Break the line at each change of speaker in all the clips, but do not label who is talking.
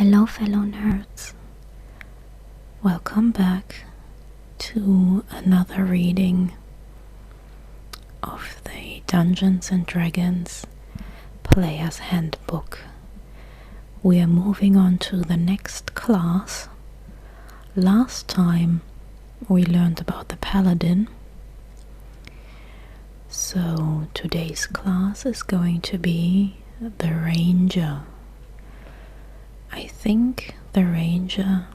Hello fellow nerds, welcome back to another reading of the Dungeons and Dragons Player's Handbook. We are moving on to the next class. Last time we learned about the Paladin, so today's class is going to be the Ranger. I think the Ranger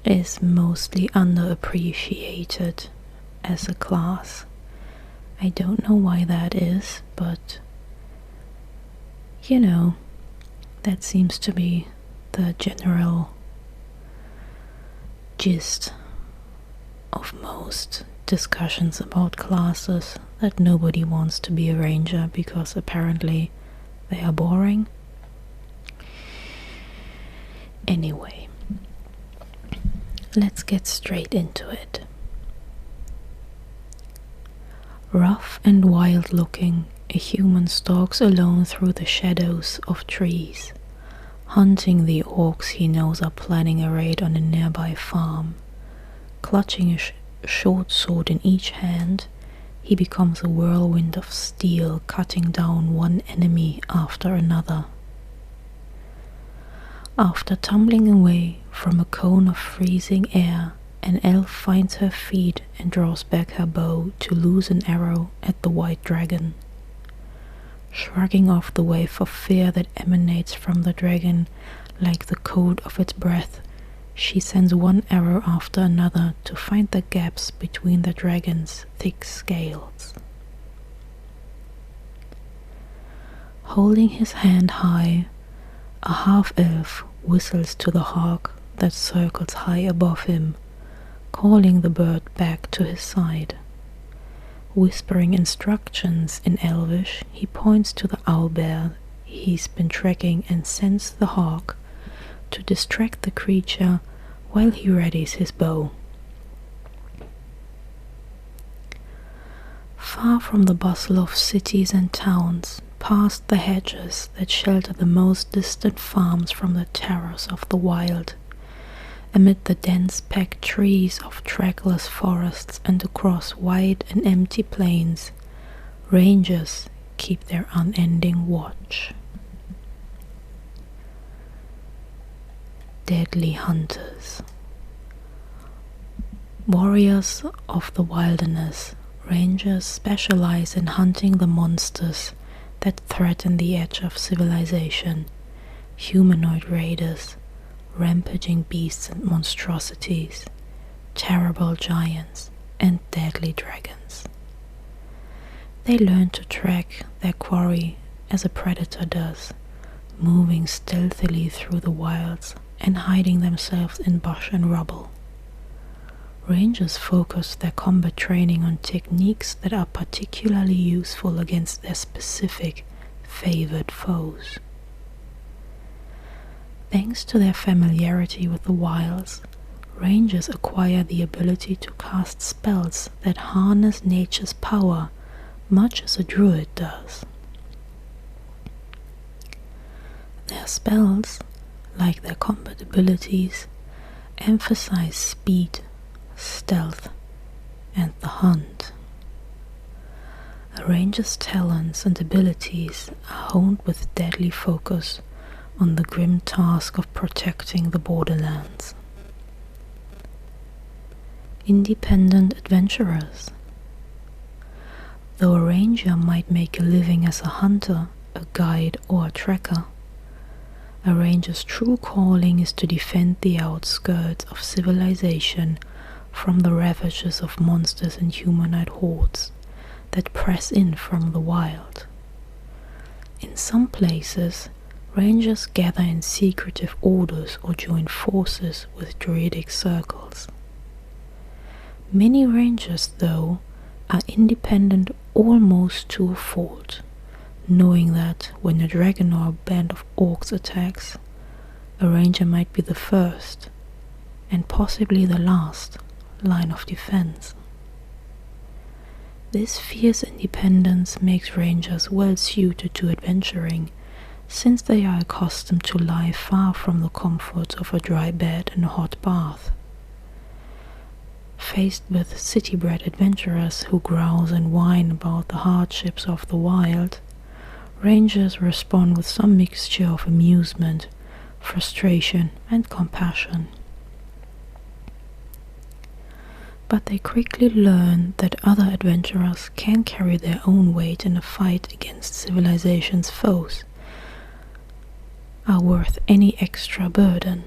is mostly underappreciated as a class. I don't know why that is, but you know, that seems to be the general gist of most discussions about classes, that nobody wants to be a ranger because apparently they are boring. Anyway, let's get straight into it. Rough and wild looking, a human stalks alone through the shadows of trees, hunting the orcs he knows are planning a raid on a nearby farm. Clutching a short sword in each hand, he becomes a whirlwind of steel, cutting down one enemy after another. After tumbling away from a cone of freezing air, an elf finds her feet and draws back her bow to loose an arrow at the white dragon. Shrugging off the wave of fear that emanates from the dragon like the cold of its breath, she sends one arrow after another to find the gaps between the dragon's thick scales. Holding his hand high, a half-elf whistles to the hawk that circles high above him, calling the bird back to his side. Whispering instructions in Elvish, he points to the owlbear he's been tracking and sends the hawk to distract the creature while he readies his bow. Far from the bustle of cities and towns, past the hedges that shelter the most distant farms from the terrors of the wild, amid the dense packed trees of trackless forests and across wide and empty plains, rangers keep their unending watch. Deadly hunters. Warriors of the wilderness, rangers specialize in hunting the monsters that threaten the edge of civilization, humanoid raiders, rampaging beasts and monstrosities, terrible giants, and deadly dragons. They learn to track their quarry as a predator does, moving stealthily through the wilds and hiding themselves in bush and rubble. Rangers focus their combat training on techniques that are particularly useful against their specific, favored foes. Thanks to their familiarity with the wilds, rangers acquire the ability to cast spells that harness nature's power, much as a druid does. Their spells, like their combat abilities, emphasize speed, stealth, and the hunt. A ranger's talents and abilities are honed with deadly focus on the grim task of protecting the borderlands. Independent adventurers. Though a ranger might make a living as a hunter, a guide, or a tracker, a ranger's true calling is to defend the outskirts of civilization from the ravages of monsters and humanoid hordes that press in from the wild. In some places, rangers gather in secretive orders or join forces with druidic circles. Many rangers, though, are independent almost to a fault, knowing that when a dragon or a band of orcs attacks, a ranger might be the first, and possibly the last, line of defense. This fierce independence makes rangers well suited to adventuring, since they are accustomed to lie far from the comforts of a dry bed and a hot bath. Faced with city-bred adventurers who grouse and whine about the hardships of the wild, rangers respond with some mixture of amusement, frustration, and compassion. But they quickly learn that other adventurers can carry their own weight in a fight against civilization's foes, are worth any extra burden.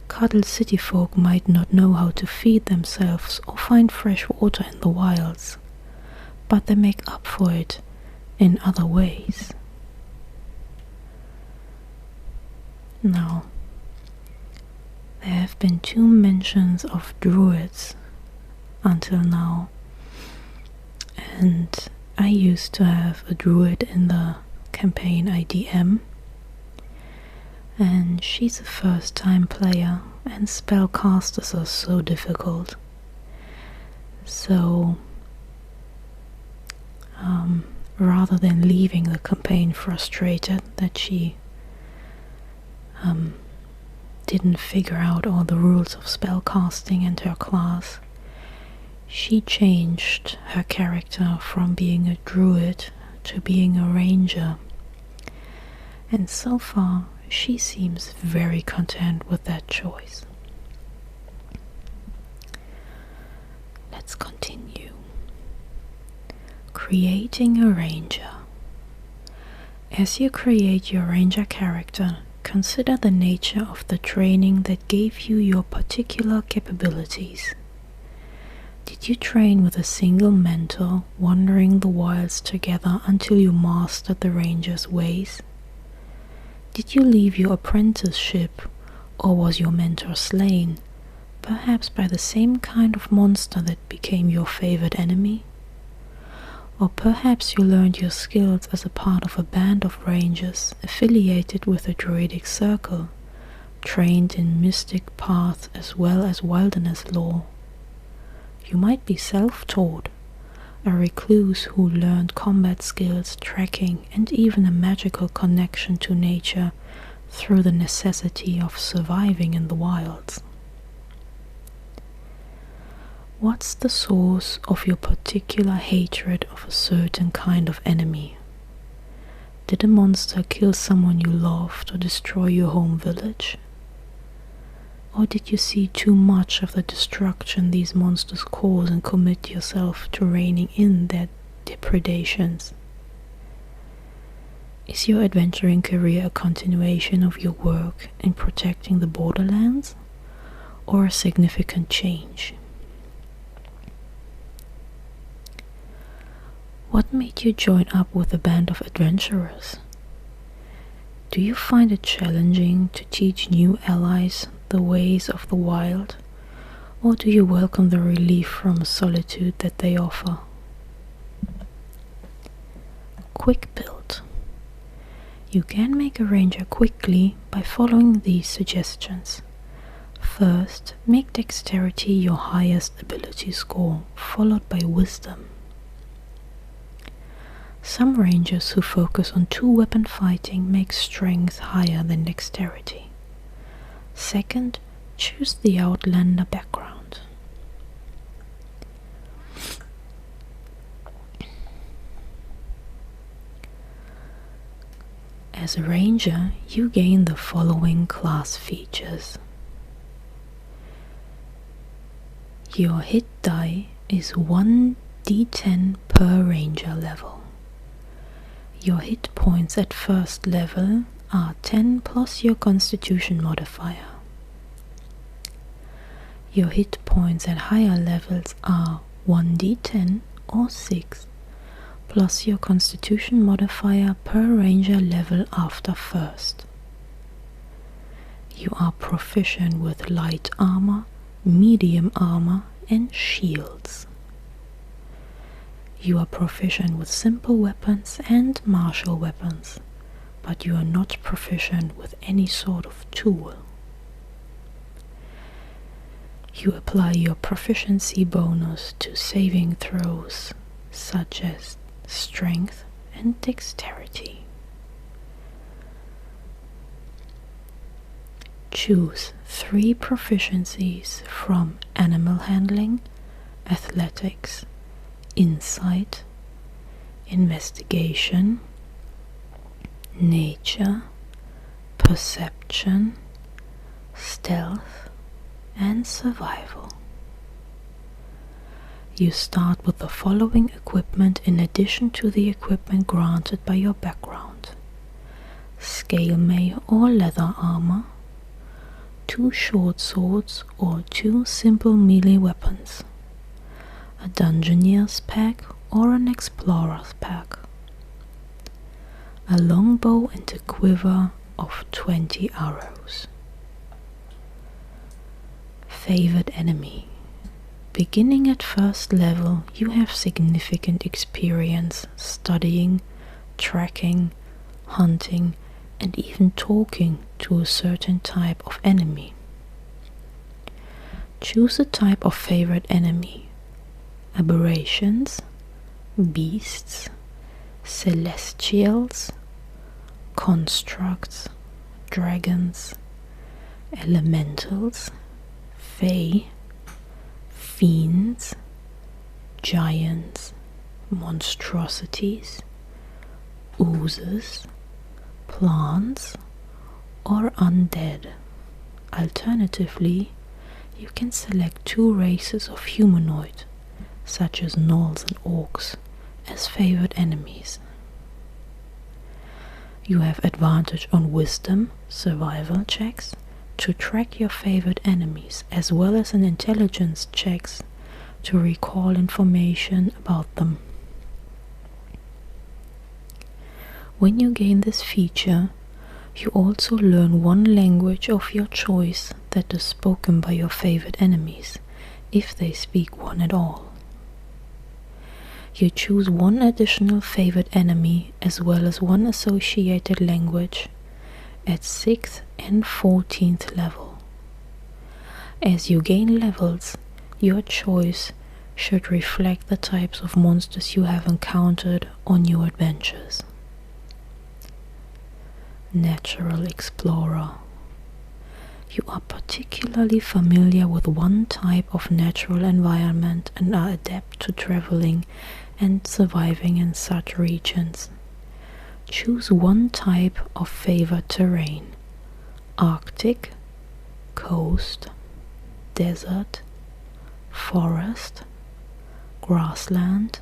Cuddled city folk might not know how to feed themselves or find fresh water in the wilds, but they make up for it in other ways. Now, there have been 2 mentions of druids until now, and I used to have a druid in the campaign IDM, and she's a first-time player, and spellcasters are so difficult. So, rather than leaving the campaign frustrated that she didn't figure out all the rules of spellcasting and her class, she changed her character from being a druid to being a ranger. And so far, she seems very content with that choice. Let's continue. Creating a ranger. As you create your ranger character, consider the nature of the training that gave you your particular capabilities. Did you train with a single mentor, wandering the wilds together until you mastered the ranger's ways? Did you leave your apprenticeship, or was your mentor slain, perhaps by the same kind of monster that became your favored enemy? Or perhaps you learned your skills as a part of a band of rangers affiliated with a druidic circle, trained in mystic paths as well as wilderness lore. You might be self-taught, a recluse who learned combat skills, tracking, and even a magical connection to nature through the necessity of surviving in the wilds. What's the source of your particular hatred of a certain kind of enemy? Did a monster kill someone you loved or destroy your home village? Or did you see too much of the destruction these monsters cause and commit yourself to reining in their depredations? Is your adventuring career a continuation of your work in protecting the borderlands, or a significant change? What made you join up with a band of adventurers? Do you find it challenging to teach new allies the ways of the wild, or do you welcome the relief from solitude that they offer? Quick build. You can make a ranger quickly by following these suggestions. First, make dexterity your highest ability score, followed by wisdom. Some rangers who focus on 2-weapon fighting make strength higher than dexterity. Second, choose the outlander background. As a ranger, you gain the following class features. Your hit die is 1d10 per ranger level. Your hit points at first level are 10 plus your constitution modifier. Your hit points at higher levels are 1d10 or 6 plus your constitution modifier per ranger level after first. You are proficient with light armor, medium armor, and shields. You are proficient with simple weapons and martial weapons, but you are not proficient with any sort of tool. You apply your proficiency bonus to saving throws such as strength and dexterity. Choose 3 proficiencies from animal handling, athletics, insight, investigation, nature, perception, stealth, and survival. You start with the following equipment in addition to the equipment granted by your background: scale mail or leather armor, 2 short swords or 2 simple melee weapons, a dungeoneer's pack or an explorer's pack, a longbow and a quiver of 20 arrows. Favored enemy. Beginning at first level, you have significant experience studying, tracking, hunting, and even talking to a certain type of enemy. Choose a type of favorite enemy: aberrations, beasts, celestials, constructs, dragons, elementals, fae, fiends, giants, monstrosities, oozes, plants, or undead. Alternatively, you can select 2 races of humanoid, such as gnolls and orcs, as favored enemies. You have advantage on wisdom, survival checks to track your favored enemies, as well as an intelligence checks to recall information about them. When you gain this feature, you also learn 1 language of your choice that is spoken by your favored enemies, if they speak one at all. You choose 1 additional favored enemy as well as 1 associated language at 6th and 14th level. As you gain levels, your choice should reflect the types of monsters you have encountered on your adventures. Natural Explorer. You are particularly familiar with 1 type of natural environment and are adept to traveling and surviving in such regions. Choose 1 type of favored terrain: Arctic, coast, desert, forest, grassland,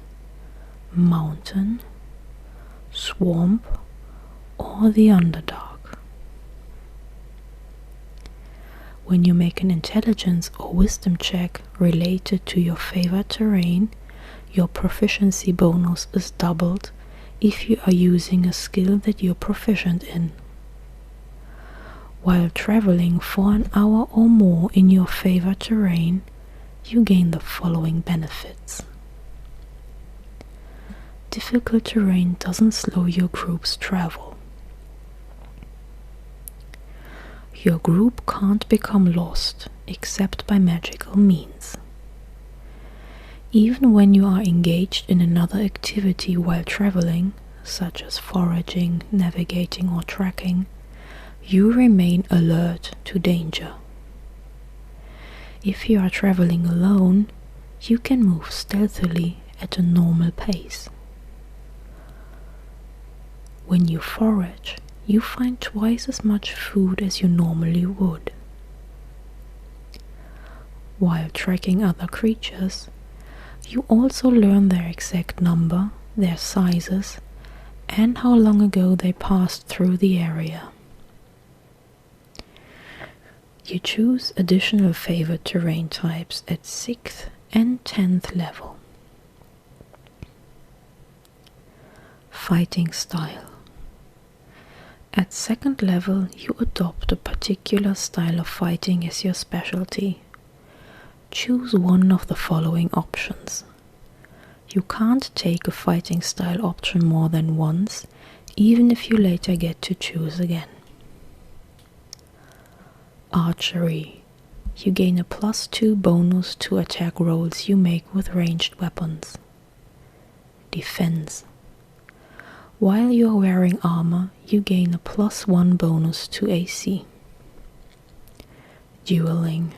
mountain, swamp, or the Underdark. When you make an intelligence or wisdom check related to your favored terrain, your proficiency bonus is doubled if you are using a skill that you're proficient in. While traveling for an hour or more in your favored terrain, you gain the following benefits. Difficult terrain doesn't slow your group's travel. Your group can't become lost except by magical means. Even when you are engaged in another activity while traveling, such as foraging, navigating, or tracking, you remain alert to danger. If you are traveling alone, you can move stealthily at a normal pace. When you forage, you find twice as much food as you normally would. While tracking other creatures, you also learn their exact number, their sizes, and how long ago they passed through the area. You choose additional favored terrain types at 6th and 10th level. Fighting style. At 2nd level, you adopt a particular style of fighting as your specialty. Choose 1 of the following options. You can't take a fighting style option more than once, even if you later get to choose again. Archery. You gain a +2 bonus to attack rolls you make with ranged weapons. Defense. While you are wearing armor, you gain a +1 bonus to AC. Dueling.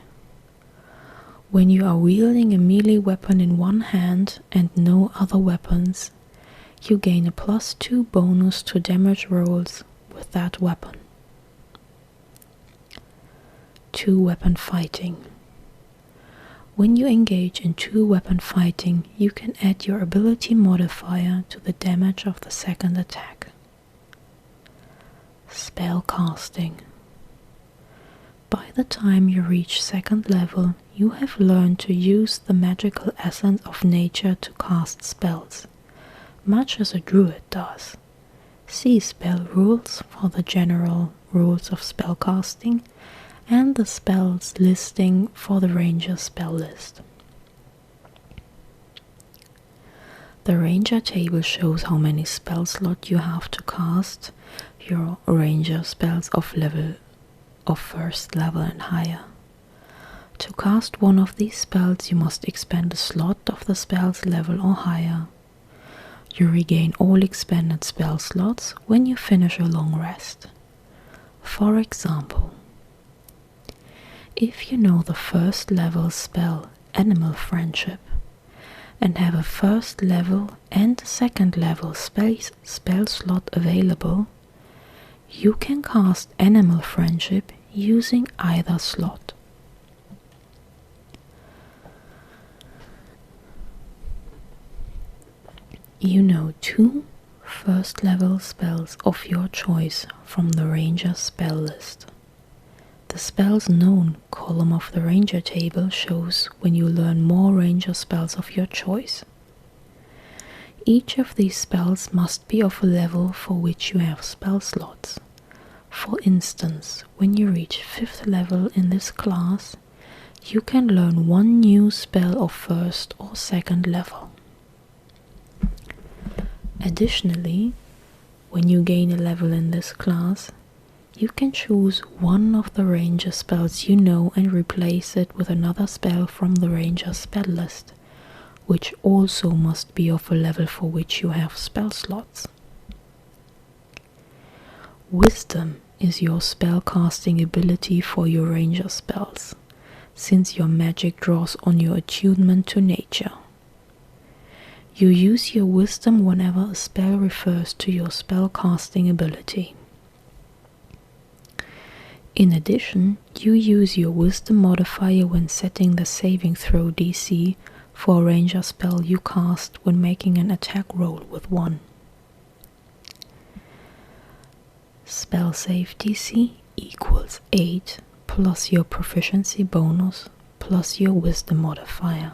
When you are wielding a melee weapon in one hand and no other weapons, you gain a +2 bonus to damage rolls with that weapon. 2-weapon fighting. When you engage in 2-weapon fighting, you can add your ability modifier to the damage of the second attack. Spellcasting. By the time you reach 2nd level, you have learned to use the magical essence of nature to cast spells, much as a druid does. See spell rules for the general rules of spellcasting and the spells listing for the ranger spell list. The ranger table shows how many spell slots you have to cast your ranger spells of 1st level and higher. To cast one of these spells, you must expend a slot of the spell's level or higher. You regain all expended spell slots when you finish a long rest. For example, if you know the 1st level spell Animal Friendship and have a 1st level and 2nd level spell slot available, you can cast Animal Friendship using either slot. You know 2 1st level spells of your choice from the ranger spell list. The spells known column of the ranger table shows when you learn more ranger spells of your choice. Each of these spells must be of a level for which you have spell slots. For instance, when you reach 5th level in this class, you can learn 1 new spell of 1st or 2nd level. Additionally, when you gain a level in this class, you can choose one of the ranger spells you know and replace it with another spell from the ranger spell list, which also must be of a level for which you have spell slots. Wisdom is your spellcasting ability for your ranger spells, since your magic draws on your attunement to nature. You use your wisdom whenever a spell refers to your spellcasting ability. In addition, you use your wisdom modifier when setting the saving throw DC for a ranger spell you cast when making an attack roll with 1. Spell save DC equals 8 plus your proficiency bonus plus your wisdom modifier.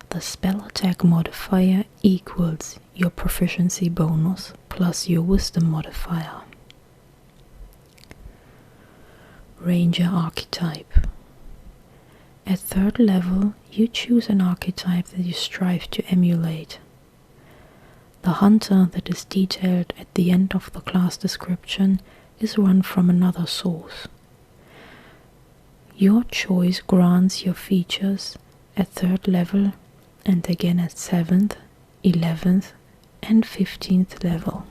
The spell attack modifier equals your proficiency bonus plus your wisdom modifier. Ranger archetype. At 3rd level, you choose an archetype that you strive to emulate. The hunter that is detailed at the end of the class description is run from another source. Your choice grants your features at 3rd level and again at 7th, 11th and 15th level.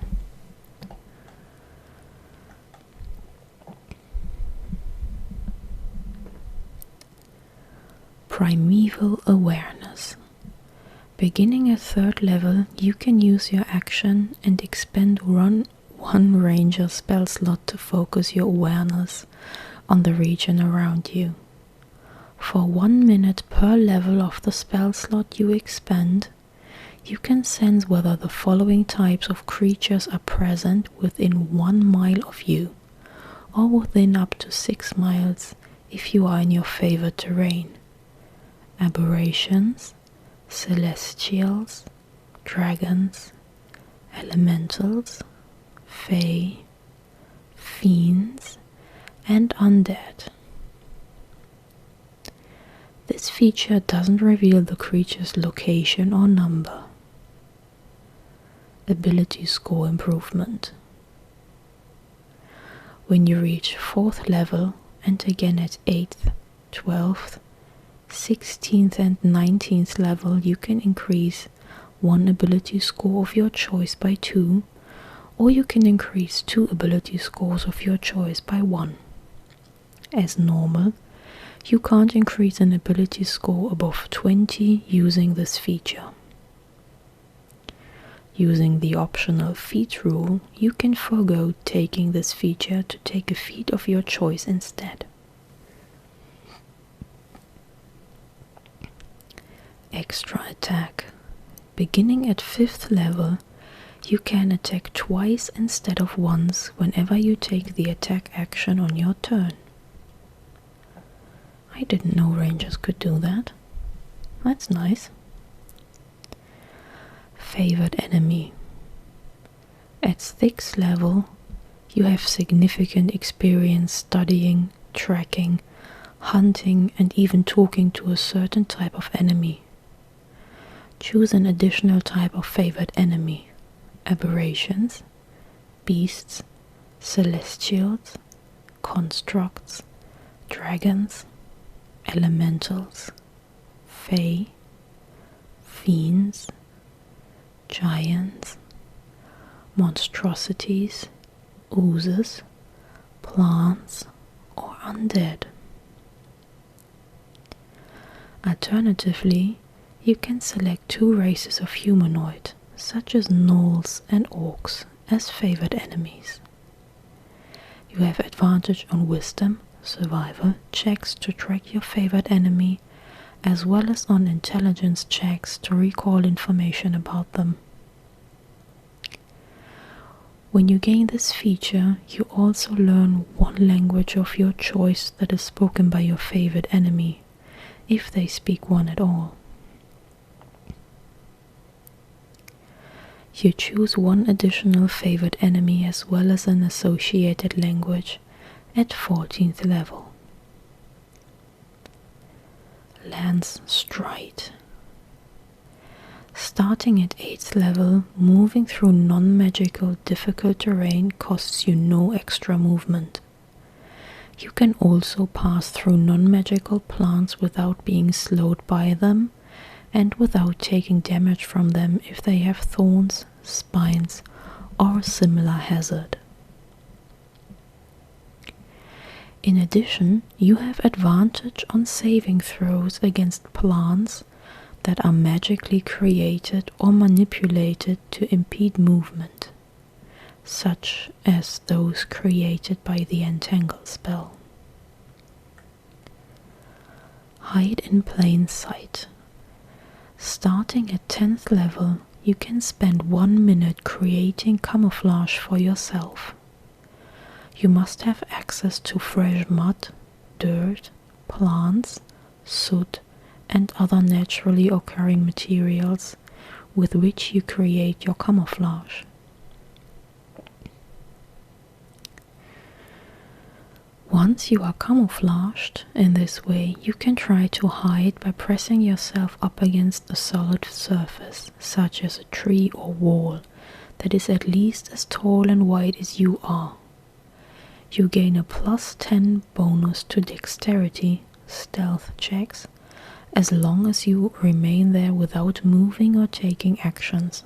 Primeval awareness. Beginning at 3rd level, you can use your action and expend one ranger spell slot to focus your awareness on the region around you. For 1 minute per level of the spell slot you expend, you can sense whether the following types of creatures are present within 1 mile of you, or within up to 6 miles if you are in your favored terrain. Aberrations, celestials, dragons, elementals, fae, fiends, and undead. This feature doesn't reveal the creature's location or number. Ability score improvement. When you reach 4th level and again at 8th, 12th, 16th and 19th level, you can increase one ability score of your choice by 2, or you can increase 2 ability scores of your choice by 1. As normal, you can't increase an ability score above 20 using this feature. Using the optional feat rule, you can forego taking this feature to take a feat of your choice instead. Extra attack. Beginning at 5th level, you can attack twice instead of once whenever you take the attack action on your turn. I didn't know rangers could do that. That's nice. Favored enemy. At 6th level, you have significant experience studying, tracking, hunting, and even talking to a certain type of enemy. Choose an additional type of favored enemy: aberrations, beasts, celestials, constructs, dragons, elementals, fae, fiends, giants, monstrosities, oozes, plants, or undead. Alternatively, you can select 2 races of humanoid, such as gnolls and orcs, as favored enemies. You have advantage on wisdom, survival checks to track your favored enemy, as well as on intelligence checks to recall information about them. When you gain this feature, you also learn one language of your choice that is spoken by your favored enemy, if they speak one at all. You choose one additional favored enemy as well as an associated language at 14th level. Lance Stride. Starting at 8th level, moving through non-magical difficult terrain costs you no extra movement. You can also pass through non-magical plants without being slowed by them, and without taking damage from them if they have thorns, spines, or a similar hazard. In addition, you have advantage on saving throws against plants that are magically created or manipulated to impede movement, such as those created by the Entangle spell. Hide in plain sight. Starting at 10th level, you can spend 1 minute creating camouflage for yourself. You must have access to fresh mud, dirt, plants, soot, and other naturally occurring materials with which you create your camouflage. Once you are camouflaged in this way, you can try to hide by pressing yourself up against a solid surface, such as a tree or wall, that is at least as tall and wide as you are. You gain a +10 bonus to dexterity, stealth checks, as long as you remain there without moving or taking actions.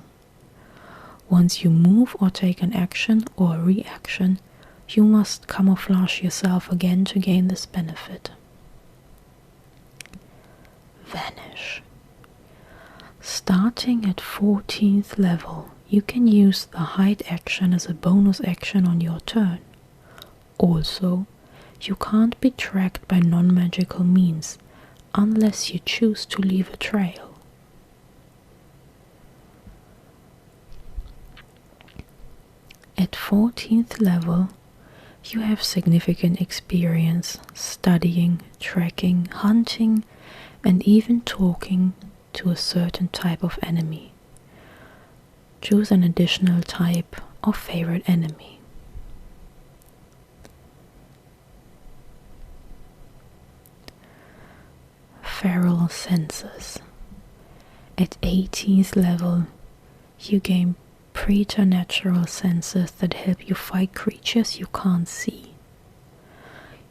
Once you move or take an action or a reaction, you must camouflage yourself again to gain this benefit. Vanish. Starting at 14th level, you can use the hide action as a bonus action on your turn. Also, you can't be tracked by non-magical means unless you choose to leave a trail. At 14th level, you have significant experience studying, tracking, hunting, and even talking to a certain type of enemy. Choose an additional type of favorite enemy. Feral senses. At 18th level, you gain preternatural senses that help you fight creatures you can't see.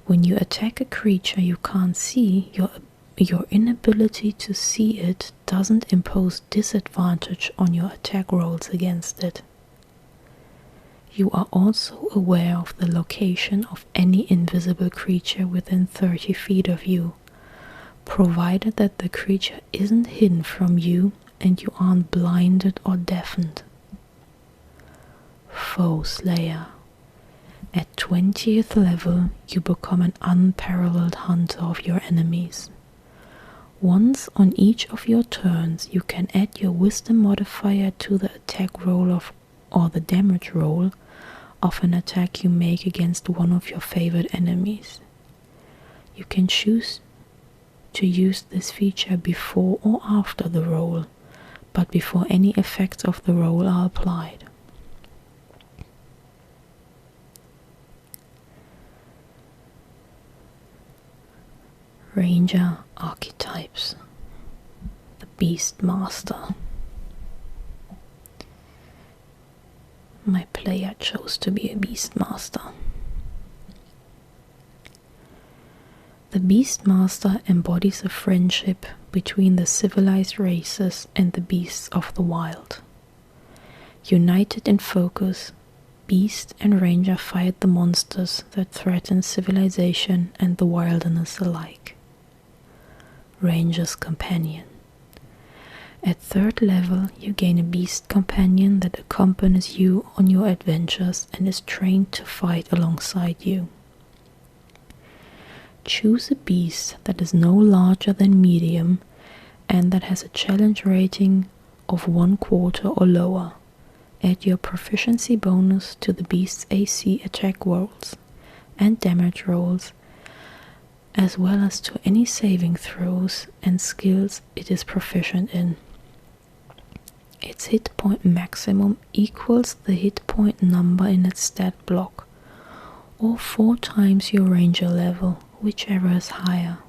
When you attack a creature you can't see, your your inability to see it doesn't impose disadvantage on your attack rolls against it. You are also aware of the location of any invisible creature within 30 feet of you, provided that the creature isn't hidden from you and you aren't blinded or deafened. Foe Slayer. At 20th level, you become an unparalleled hunter of your enemies. Once on each of your turns, you can add your wisdom modifier to the attack roll or the damage roll of an attack you make against one of your favored enemies. You can choose to use this feature before or after the roll, but before any effects of the roll are applied. Ranger archetypes. The Beast Master. My player chose to be a Beast Master. The Beast Master embodies a friendship between the civilized races and the beasts of the wild. United in focus, Beast and Ranger fight the monsters that threaten civilization and the wilderness alike. Ranger's Companion. At 3rd level, you gain a beast companion that accompanies you on your adventures and is trained to fight alongside you. Choose a beast that is no larger than medium and that has a challenge rating of 1/4 or lower. Add your proficiency bonus to the beast's AC attack rolls and damage rolls, as well as to any saving throws and skills it is proficient in. Its hit point maximum equals the hit point number in its stat block, or 4 times your ranger level, whichever is higher.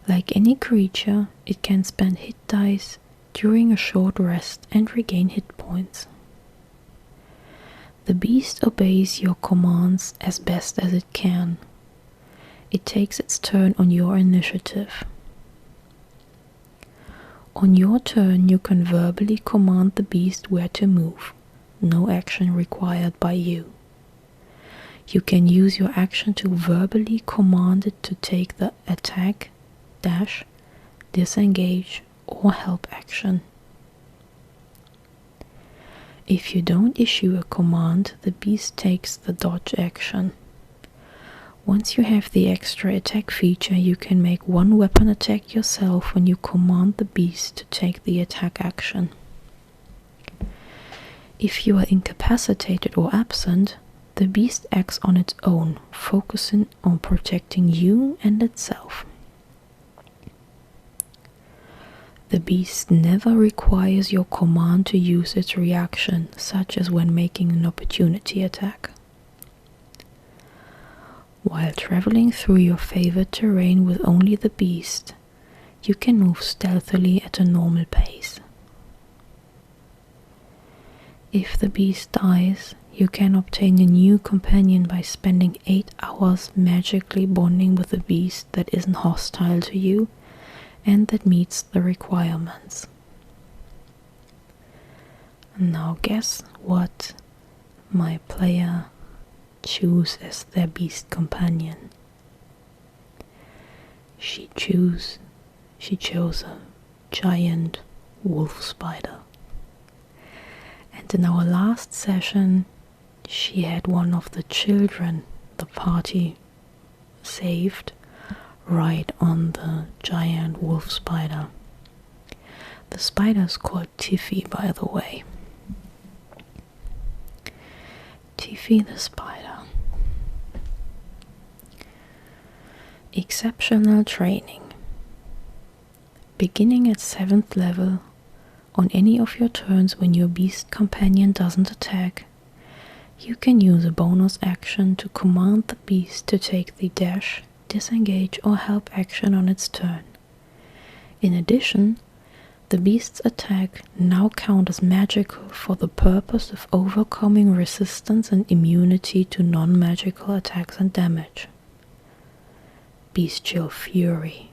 Like any creature, it can spend hit dice during a short rest and regain hit points. The beast obeys your commands as best as it can. It takes its turn on your initiative. On your turn, you can verbally command the beast where to move. No action required by you. You can use your action to verbally command it to take the attack, dash, disengage, or help action. If you don't issue a command, the beast takes the dodge action. Once you have the extra attack feature, you can make one weapon attack yourself when you command the beast to take the attack action. If you are incapacitated or absent, the beast acts on its own, focusing on protecting you and itself. The beast never requires your command to use its reaction, such as when making an opportunity attack. While traveling through your favored terrain with only the beast, you can move stealthily at a normal pace. If the beast dies, you can obtain a new companion by spending 8 hours magically bonding with a beast that isn't hostile to you and that meets the requirements. Now guess what my player choose as their beast companion. She chose a giant wolf spider. And in our last session, she had one of the children the party saved right on the giant wolf spider. The spider is called Tiffy, by the way. Tiffy the spider. Exceptional training. Beginning at 7th level, on any of your turns when your beast companion doesn't attack, you can use a bonus action to command the beast to take the dash, disengage, or help action on its turn. In addition, the beast's attack now count as magical for the purpose of overcoming resistance and immunity to non-magical attacks and damage. Bestial Fury.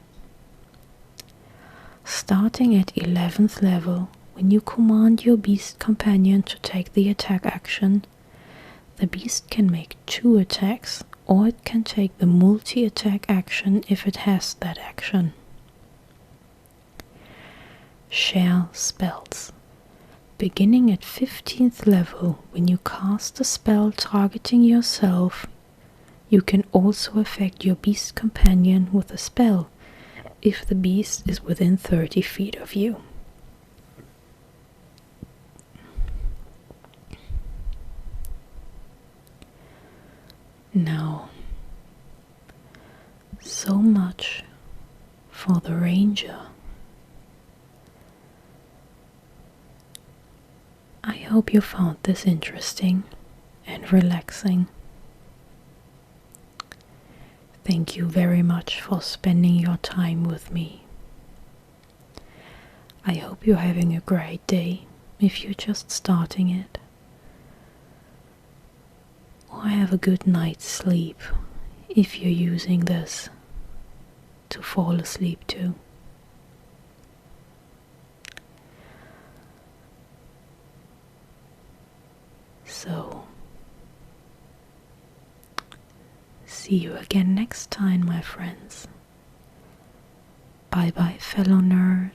Starting at 11th level, when you command your beast companion to take the attack action, the beast can make 2 attacks, or it can take the multi-attack action if it has that action. Share spells. Beginning at 15th level, when you cast a spell targeting yourself, you can also affect your beast companion with a spell if the beast is within 30 feet of you. Now, so much for the ranger. I hope you found this interesting and relaxing. Thank you very much for spending your time with me. I hope you're having a great day if you're just starting it. Or have a good night's sleep if you're using this to fall asleep too. So, see you again next time, my friends. Bye bye, fellow nerd.